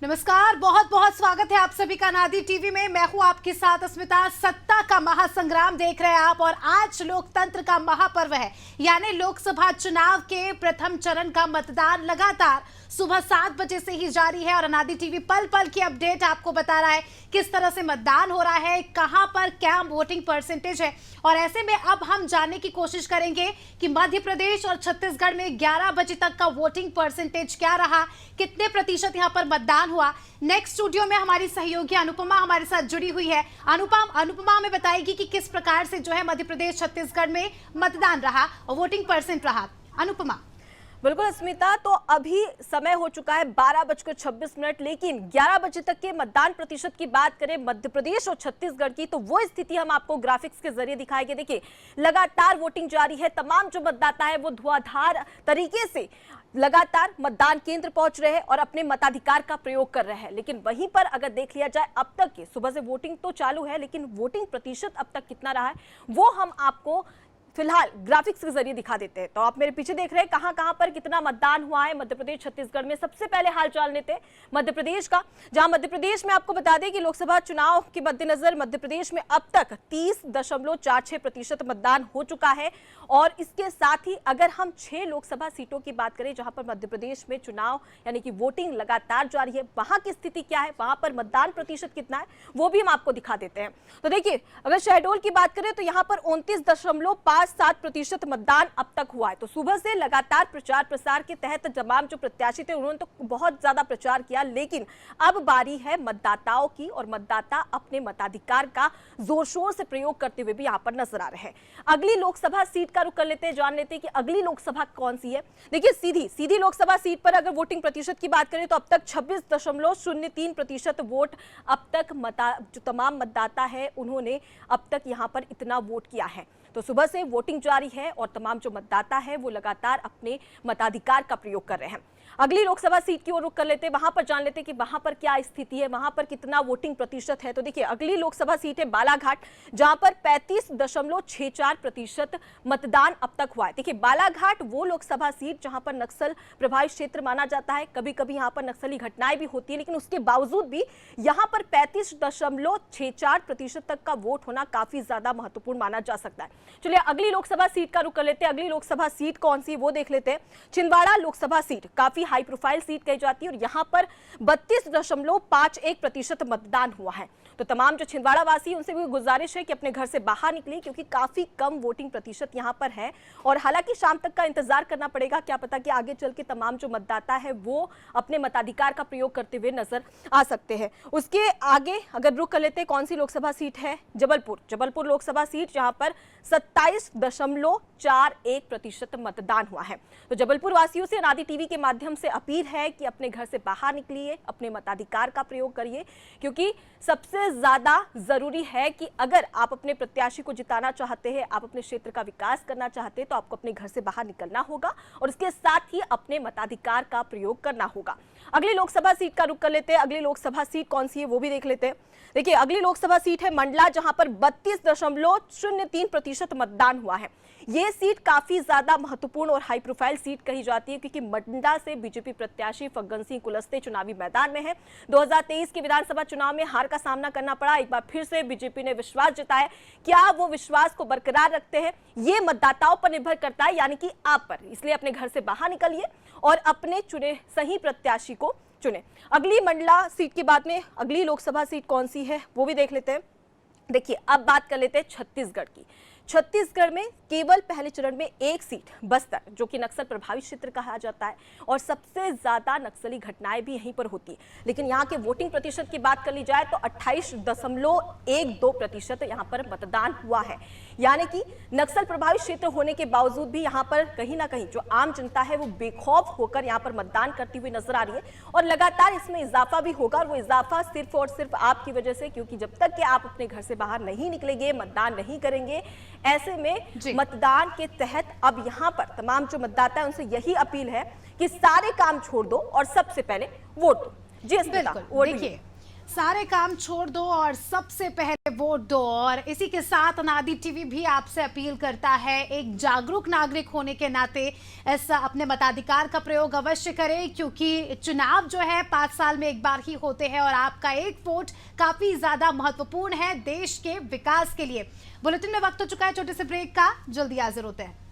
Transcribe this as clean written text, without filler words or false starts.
नमस्कार, बहुत बहुत स्वागत है आप सभी का अनादि टीवी में। मैं हूं आपके साथ अस्मिता। सत्ता का महासंग्राम देख रहे हैं आप और आज लोकतंत्र का महापर्व है, यानी लोकसभा चुनाव के प्रथम चरण का मतदान लगातार सुबह 7 बजे से ही जारी है और अनादि टीवी पल पल की अपडेट आपको बता रहा है किस तरह से मतदान हो रहा है, कहां पर क्या वोटिंग परसेंटेज है। और ऐसे में अब हम जानने की कोशिश करेंगे कि मध्य प्रदेश और छत्तीसगढ़ में 11 बजे तक का वोटिंग परसेंटेज क्या रहा, कितने प्रतिशत यहां पर मतदान हुआ। नेक्स्ट स्टूडियो में हमारी सहयोगी अनुपमा हमारे साथ जुड़ी हुई है। अनुपमा हमें बताएगी कि किस प्रकार से जो है मध्य प्रदेश छत्तीसगढ़ में मतदान रहा और वोटिंग परसेंट रहा। अनुपमा। बिल्कुल अस्मिता, तो अभी समय हो चुका है 12:26, लेकिन 11 बजे तक के मतदान प्रतिशत की बात करें मध्य प्रदेश और छत्तीसगढ़ की, तो वो स्थिति हम आपको ग्राफिक्स के जरिए दिखाएंगे। देखिए, लगातार वोटिंग जारी है। तमाम जो मतदाता है वो धुआंधार तरीके से लगातार मतदान केंद्र पहुंच रहे हैं और अपने मताधिकार का प्रयोग कर रहे हैं। लेकिन वहीं पर अगर देख लिया जाए अब तक के सुबह से वोटिंग तो चालू है, लेकिन वोटिंग प्रतिशत अब तक कितना रहा है वो हम आपको फिलहाल ग्राफिक्स के जरिए दिखा देते हैं। तो आप मेरे पीछे देख रहे हैं कहां पर कितना मतदान हुआ है मध्य प्रदेश छत्तीसगढ़ में। सबसे पहले हाल चाल लेते हैं मध्य प्रदेश का, जहां मध्य प्रदेश में आपको बता दें कि लोकसभा चुनाव के मद्देनजर मध्य प्रदेश में अब तक 30.46% मतदान हो चुका है। और इसके साथ ही अगर हम 6 लोकसभा सीटों की बात करें जहां पर मध्य प्रदेश में चुनाव यानी कि वोटिंग लगातार जारी है, वहां की स्थिति क्या है, वहां पर मतदान प्रतिशत कितना है वो भी हम आपको दिखा देते हैं। तो देखिए, अगर शहडोल की बात करें तो यहां पर 29.57% मतदान अब तक हुआ है। तो सुबह से लगातार प्रचार प्रसार के तहत तमाम जो प्रत्याशी थे उन्होंने तो बहुत ज्यादा प्रचार किया, लेकिन अब बारी है मतदाताओं की और मतदाता अपने मताधिकार का जोर शोर से प्रयोग करते हुए भी यहां पर नजर आ रहे हैं। अगली लोकसभा सीट का रुख कर लेते हैं, जान लेते हैं कि अगली लोकसभा कौन सी है। देखिए, सीधी लोकसभा सीट पर अगर वोटिंग प्रतिशत की बात करें तो अब तक 26.03% वोट अब तक जो तमाम मतदाता है उन्होंने अब तक यहां पर इतना वोट किया है। तो सुबह से वोटिंग जारी है और तमाम जो मतदाता है वो लगातार अपने मताधिकार का प्रयोग कर रहे हैं। अगली लोकसभा सीट की ओर रुख कर लेते हैं, वहां पर जान लेते हैं कि वहां पर क्या स्थिति है, वहां पर कितना वोटिंग प्रतिशत है। तो देखिए, अगली लोकसभा सीट है बालाघाट, जहां पर 35.64% मतदान अब तक हुआ है। देखिए, बालाघाट वो लोकसभा सीट जहां पर नक्सल प्रभावित क्षेत्र माना जाता है, कभी कभी यहां पर नक्सली घटनाएं भी होती है, लेकिन उसके बावजूद भी यहां पर 35.64% तक का वोट होना काफी ज्यादा महत्वपूर्ण माना जा सकता है। चलिए, अगली लोकसभा सीट का रुख कर लेते हैं। अगली लोकसभा सीट कौन सी वो देख लेते हैं। छिंदवाड़ा लोकसभा सीट काफी हाई प्रोफाइल सीट कही जाती है और यहां पर 32.51% मतदान हुआ है। तो तमाम जो छिंदवाड़ा वासी उनसे भी गुजारिश है कि अपने घर से बाहर निकले, क्योंकि काफी कम वोटिंग प्रतिशत यहां पर है और हालांकि शाम तक का इंतजार करना पड़ेगा, क्या पता कि आगे चल के तमाम जो मतदाता है वो अपने मताधिकार का प्रयोग करते हुए नजर आ सकते हैं। उसके आगे अगर रुख कर लेते हैं, कौन सी लोकसभा सीट है, जबलपुर लोकसभा सीट, जहां पर 27.41% मतदान हुआ है। तो जबलपुर वासियों से अनादि टीवी के माध्यम से अपील है कि अपने घर से बाहर निकलिए, अपने मताधिकार का प्रयोग करिए, क्योंकि सबसे ज्यादा जरूरी है कि अगर आप अपने प्रत्याशी को जिताना चाहते हैं, आप अपने क्षेत्र का विकास करना चाहते हैं, तो आपको अपने घर से बाहर निकलना होगा और इसके साथ ही अपने मताधिकार का प्रयोग करना होगा। अगली लोकसभा सीट का रुख कर लेते हैं। अगली लोकसभा सीट कौन सी है वो भी देख लेते हैं। देखिए, अगली लोकसभा सीट है मंडला, जहां पर 32.03% मतदान हुआ है। ये सीट काफी ज्यादा महत्वपूर्ण और हाई प्रोफाइल सीट कही जाती है, क्योंकि मंडला से बीजेपी प्रत्याशी फग्गन सिंह कुलस्ते चुनावी मैदान में है। 2023 के विधानसभा चुनाव में हार का सामना करना पड़ा। एक बार फिर से बीजेपी ने विश्वास जताया। क्या वो विश्वास को बरकरार रखते हैं, ये मतदाताओं पर निर्भर करता है, यानी कि आप पर। इसलिए अपने घर से बाहर निकलिए और अपने चुने सही प्रत्याशी को चुने। अगली मंडला सीट की बात में अगली लोकसभा सीट कौन सी है वो भी देख लेते हैं। देखिए, अब बात कर लेते हैं छत्तीसगढ़ की। छत्तीसगढ़ में केवल पहले चरण में एक सीट बस्तर, जो कि नक्सल प्रभावित क्षेत्र कहा जाता है और सबसे ज्यादा नक्सली घटनाएं भी यहीं पर होती है। लेकिन यहाँ के वोटिंग प्रतिशत की बात कर ली जाए तो 28.12% यहाँ पर मतदान हुआ है। यानी कि नक्सल प्रभावित क्षेत्र होने के बावजूद भी यहाँ पर कहीं ना कहीं जो आम जनता है वो बेखौफ होकर यहाँ पर मतदान करती हुई नजर आ रही है और लगातार इसमें इजाफा भी होगा। और वो इजाफा सिर्फ और सिर्फ आपकी वजह से, क्योंकि जब तक कि आप अपने घर से बाहर नहीं निकलेंगे, मतदान नहीं करेंगे, ऐसे में मतदान के तहत अब यहां पर तमाम जो मतदाता है उनसे यही अपील है कि सारे काम छोड़ दो और सबसे पहले वोट दो। जी, बिल्कुल। देखिए, सारे काम छोड़ दो और सबसे पहले वोट दो। और इसी के साथ अनादि टीवी भी आपसे अपील करता है, एक जागरूक नागरिक होने के नाते इस अपने मताधिकार का प्रयोग अवश्य करें, क्योंकि चुनाव जो है 5 साल में एक बार ही होते हैं और आपका एक वोट काफी ज्यादा महत्वपूर्ण है देश के विकास के लिए। बुलेटिन में वक्त हो चुका है छोटे से ब्रेक का, जल्दी हाजिर होते हैं।